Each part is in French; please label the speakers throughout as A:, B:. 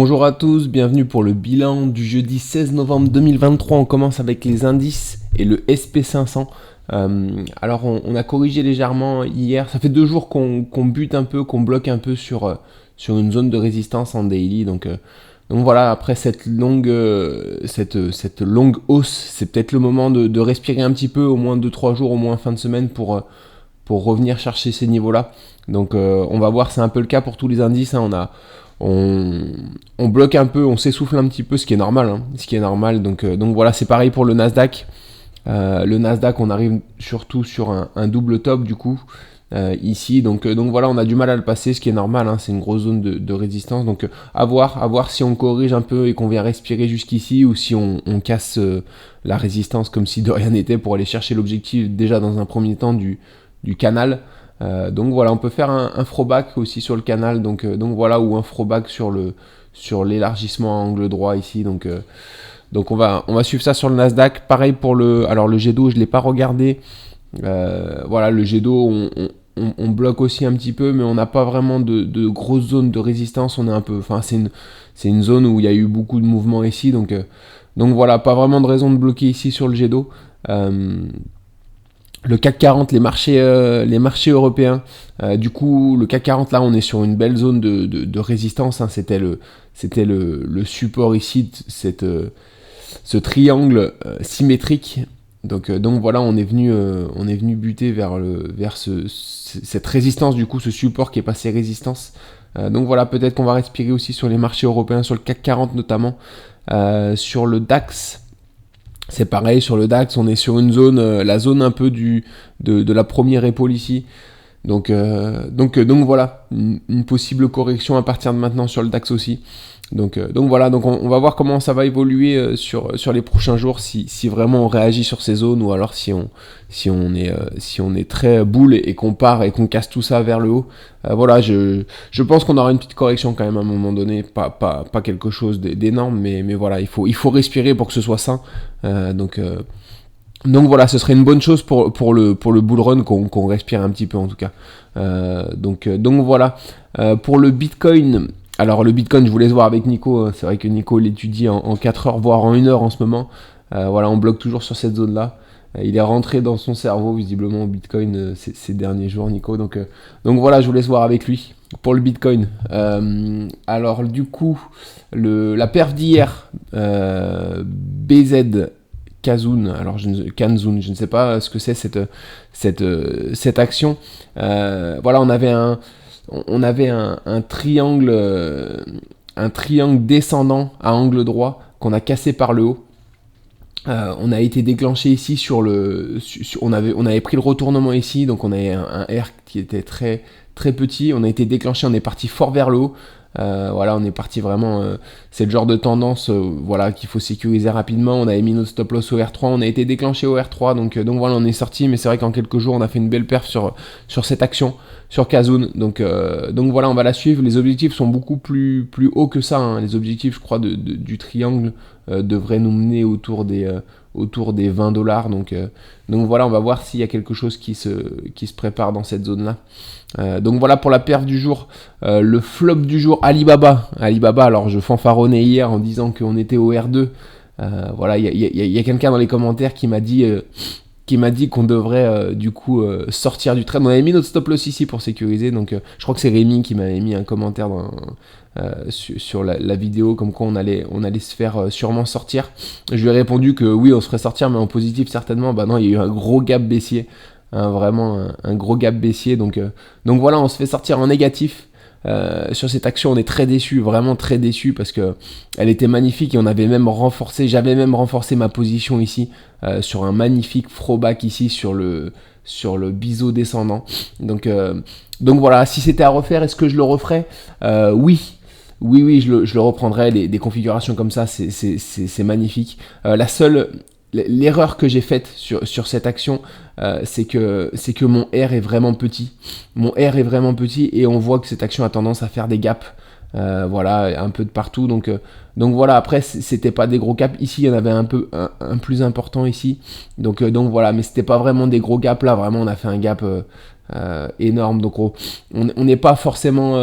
A: Bonjour à tous, bienvenue pour le bilan du jeudi 16 novembre 2023. On commence avec les indices et le SP500. Alors on a corrigé légèrement hier, ça fait 2 jours qu'on bute un peu, qu'on bloque un peu sur une zone de résistance en daily. Donc voilà, après cette longue hausse, c'est peut-être le moment de respirer un petit peu, au moins 2-3 jours, au moins fin de semaine pour revenir chercher ces niveaux-là. Donc on va voir, c'est un peu le cas pour tous les indices. On bloque un peu, on s'essouffle un petit peu, ce qui est normal. Donc voilà, c'est pareil pour le Nasdaq. Le Nasdaq, on arrive surtout sur un double top du coup ici. Donc voilà, on a du mal à le passer, ce qui est normal. C'est une grosse zone de résistance. Donc à voir si on corrige un peu et qu'on vient respirer jusqu'ici ou si on casse la résistance comme si de rien n'était pour aller chercher l'objectif déjà dans un premier temps du canal. Donc voilà, on peut faire un throwback aussi sur le canal, donc voilà, ou un throwback sur l'élargissement à angle droit ici. Donc on va suivre ça sur le Nasdaq. Pareil pour le G2, je l'ai pas regardé. Voilà, le G2, on bloque aussi un petit peu, mais on n'a pas vraiment de grosses zones de résistance. On est un peu, enfin c'est une zone où il y a eu beaucoup de mouvements ici, donc voilà, pas vraiment de raison de bloquer ici sur le G2. Le CAC 40, les marchés européens, du coup le CAC 40 là on est sur une belle zone de résistance, c'était le support ici, ce triangle symétrique, donc voilà, on est venu buter vers cette résistance, du coup ce support qui est passé résistance. Donc voilà, peut-être qu'on va respirer aussi sur les marchés européens, sur le CAC 40 notamment. Sur le DAX, c'est pareil, sur le DAX, on est sur une zone, la zone un peu de la première épaule ici. Donc voilà, une possible correction à partir de maintenant sur le DAX aussi. Donc voilà, donc on va voir comment ça va évoluer sur les prochains jours, si vraiment on réagit sur ces zones, ou alors si on est très boule et qu'on part et qu'on casse tout ça vers le haut. Voilà, je pense qu'on aura une petite correction quand même à un moment donné, pas quelque chose d'énorme, mais voilà, il faut respirer pour que ce soit sain. Donc voilà, ce serait une bonne chose pour le bull run qu'on respire un petit peu en tout cas. Donc voilà. Pour le Bitcoin, alors le Bitcoin, je voulais se voir avec Nico. C'est vrai que Nico l'étudie en 4 heures, voire en 1 heure en ce moment. Voilà, on bloque toujours sur cette zone-là. Il est rentré dans son cerveau visiblement au Bitcoin ces derniers jours, Nico. Donc voilà, je voulais se voir avec lui pour le Bitcoin. Alors du coup, la perf d'hier, BZ Kanzun, alors Kanzun, je ne sais pas ce que c'est cette action. Voilà, on avait un triangle descendant à angle droit qu'on a cassé par le haut. On a été déclenché ici on avait pris le retournement ici, donc on avait un R qui était très très petit. On a été déclenché, on est parti fort vers le haut. Voilà, on est parti vraiment, c'est le genre de tendance voilà, qu'il faut sécuriser rapidement. On avait mis notre stop loss au R3, on a été déclenché au R3, donc voilà, on est sorti, mais c'est vrai qu'en quelques jours on a fait une belle perf sur cette action, sur Kanzun. Donc voilà, on va la suivre. Les objectifs sont beaucoup plus hauts que ça, les objectifs, je crois, du triangle devraient nous mener autour des $20. Donc voilà, on va voir s'il y a quelque chose qui se prépare dans cette zone là. Donc voilà pour la perf du jour. Le flop du jour, Alibaba, alors je fanfaronnais hier en disant qu'on était au R2. Voilà, il y a quelqu'un dans les commentaires qui m'a dit qu'on devrait du coup sortir du trade. On avait mis notre stop loss ici pour sécuriser, donc je crois que c'est Rémi qui m'avait mis un commentaire sur la vidéo comme quoi on allait se faire sûrement sortir. Je lui ai répondu que oui, on se ferait sortir, mais en positif certainement. Bah non, il y a eu un gros gap baissier, vraiment un gros gap baissier, donc voilà, on se fait sortir en négatif. Sur cette action, on est très déçu, vraiment très déçu, parce que elle était magnifique et j'avais même renforcé ma position ici sur un magnifique throwback ici sur le biseau descendant. Donc voilà, si c'était à refaire, est-ce que je le referais? Oui, je le reprendrais. Des configurations comme ça, c'est magnifique. L'erreur que j'ai faite sur cette action, c'est que mon R est vraiment petit. Et on voit que cette action a tendance à faire des gaps. Voilà, un peu de partout. Donc voilà, après, c'était pas des gros gaps. Ici, il y en avait un plus important ici. Donc voilà, mais c'était pas vraiment des gros gaps là. Vraiment, on a fait un gap énorme. Donc on n'est pas forcément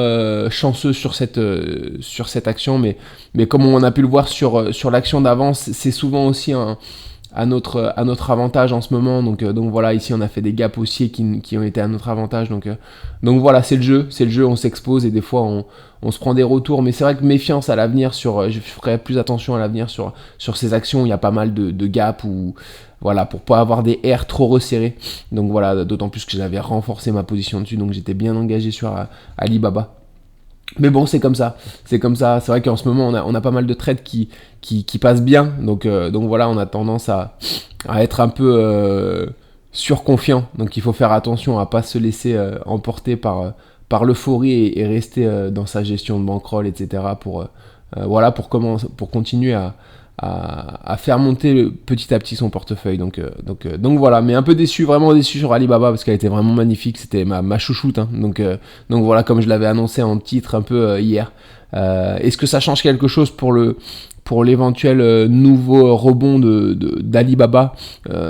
A: chanceux sur cette action, mais comme on a pu le voir sur l'action d'avance, c'est souvent aussi à notre avantage en ce moment. Donc voilà, ici on a fait des gaps haussiers qui ont été à notre avantage. Donc voilà, c'est le jeu, on s'expose et des fois on se prend des retours. Mais c'est vrai que méfiance à l'avenir je ferai plus attention à l'avenir sur ces actions où il y a pas mal de gaps ou voilà, pour pas avoir des R trop resserrés. Donc voilà, d'autant plus que j'avais renforcé ma position dessus, donc j'étais bien engagé sur Alibaba. Mais bon, c'est comme ça. C'est vrai qu'en ce moment, on a pas mal de trades qui passent bien. Donc voilà, on a tendance à être un peu surconfiant. Donc il faut faire attention à pas se laisser emporter par l'euphorie et rester dans sa gestion de bankroll, etc. pour continuer à faire monter petit à petit son portefeuille. Donc voilà, mais un peu déçu, vraiment déçu sur Alibaba parce qu'elle était vraiment magnifique, c'était ma chouchoute. Hein. Donc voilà, comme je l'avais annoncé en titre un peu hier. Est-ce que ça change quelque chose pour l'éventuel nouveau rebond d'Alibaba?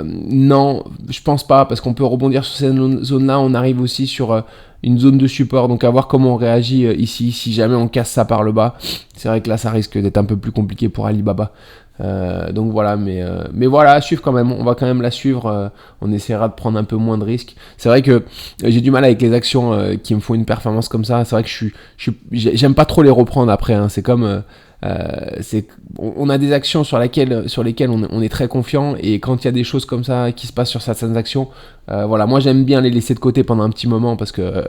A: Non, je pense pas, parce qu'on peut rebondir sur cette zone-là. On arrive aussi sur une zone de support, donc à voir comment on réagit ici, si jamais on casse ça par le bas. C'est vrai que là ça risque d'être un peu plus compliqué pour Alibaba. Donc voilà, mais voilà, à suivre quand même, on va quand même la suivre, on essaiera de prendre un peu moins de risques. C'est vrai que j'ai du mal avec les actions qui me font une performance comme ça. C'est vrai que j'aime pas trop les reprendre après, hein. C'est comme on a des actions sur lesquelles on est très confiant, et quand il y a des choses comme ça qui se passent sur certaines actions, voilà, moi j'aime bien les laisser de côté pendant un petit moment parce que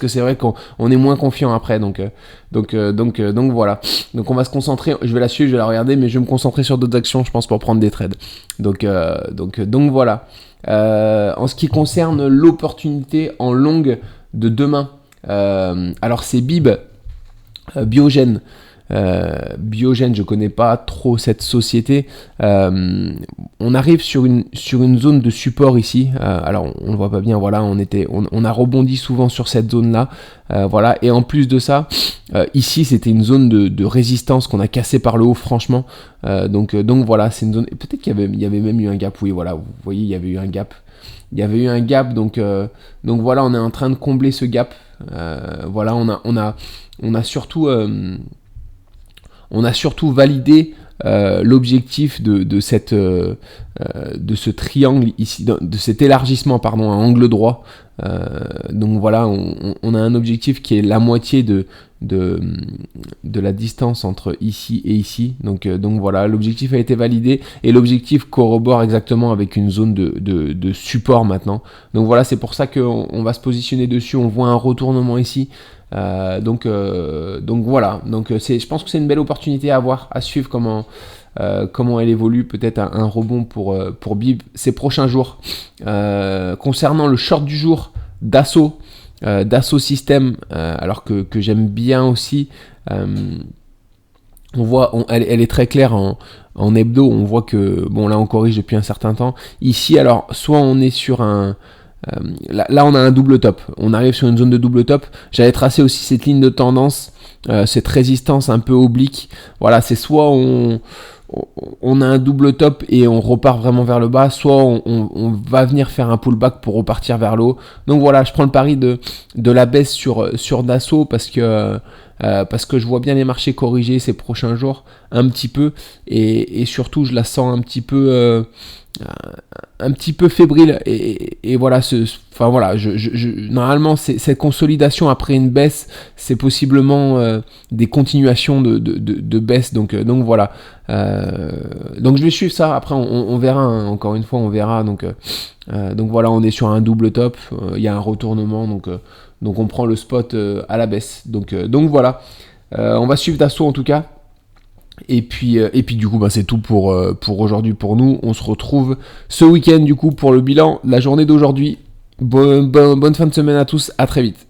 A: c'est vrai qu'on est moins confiant après. Donc voilà. Donc on va se concentrer, je vais la suivre, je vais la regarder, mais je vais me concentrer sur d'autres actions, je pense, pour prendre des trades. Donc voilà. En ce qui concerne l'opportunité en longue de demain, alors c'est Biogen. Biogen, je connais pas trop cette société. On arrive sur une zone de support ici. Alors on le voit pas bien. Voilà, on a rebondi souvent sur cette zone là. Voilà, et en plus de ça, ici c'était une zone de résistance qu'on a cassée par le haut, franchement. Donc voilà, c'est une zone. Peut-être qu'il y avait même eu un gap. Oui, voilà, vous voyez, il y avait eu un gap. Donc voilà, on est en train de combler ce gap. Voilà, on a surtout validé l'objectif de ce triangle ici, de cet élargissement, pardon, à angle droit. Donc voilà, on a un objectif qui est la moitié de la distance entre ici et ici. Donc voilà, l'objectif a été validé et l'objectif corrobore exactement avec une zone de support maintenant. Donc voilà, c'est pour ça qu'on va se positionner dessus. On voit un retournement ici. Donc voilà, je pense que c'est une belle opportunité à voir, à suivre comment elle évolue, peut-être un rebond pour Bib ces prochains jours. Concernant le short du jour d'Asso System, alors que j'aime bien aussi, on voit, elle est très claire en hebdo. On voit que, bon, là on corrige depuis un certain temps. Ici, alors, soit on est sur là on a un double top, on arrive sur une zone de double top. J'avais tracé aussi cette ligne de tendance, cette résistance un peu oblique. Voilà, c'est soit on a un double top et on repart vraiment vers le bas, soit on va venir faire un pullback pour repartir vers le haut. Donc voilà, je prends le pari de la baisse sur Dassault parce que je vois bien les marchés corriger ces prochains jours un petit peu, et surtout je la sens un petit peu fébrile, et voilà, normalement cette consolidation après une baisse, c'est possiblement des continuations de baisse, donc voilà, donc je vais suivre ça. Après on verra, hein, encore une fois on verra. Donc voilà, on est sur un double top, il y a un retournement, donc on prend le spot à la baisse, donc voilà, on va suivre Dassault en tout cas. Et puis du coup, c'est tout pour aujourd'hui pour nous. On se retrouve ce week-end du coup pour le bilan de la journée d'aujourd'hui. Bonne fin de semaine à tous, à très vite.